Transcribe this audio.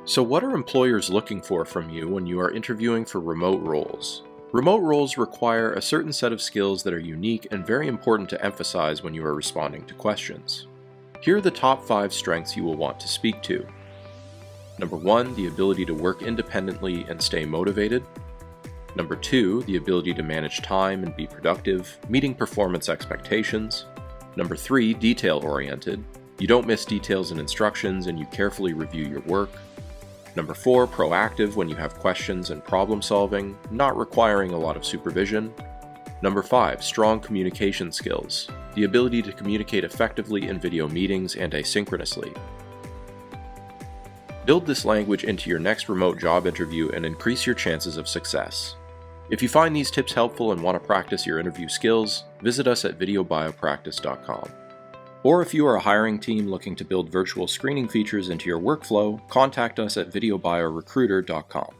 So what are employers looking for from you when you are interviewing for remote roles? Remote roles require a certain set of skills that are unique and very important to emphasize when you are responding to questions. Here are the top 5 strengths you will want to speak to. Number 1, the ability to work independently and stay motivated. Number 2, the ability to manage time and be productive, meeting performance expectations. Number 3, detail-oriented. You don't miss details and instructions and you carefully review your work. Number 4, proactive when you have questions and problem solving, not requiring a lot of supervision. Number 5, strong communication skills, the ability to communicate effectively in video meetings and asynchronously. Build this language into your next remote job interview and increase your chances of success. If you find these tips helpful and want to practice your interview skills, visit us at videobiopractice.com. Or if you are a hiring team looking to build virtual screening features into your workflow, contact us at videobiorecruiter.com.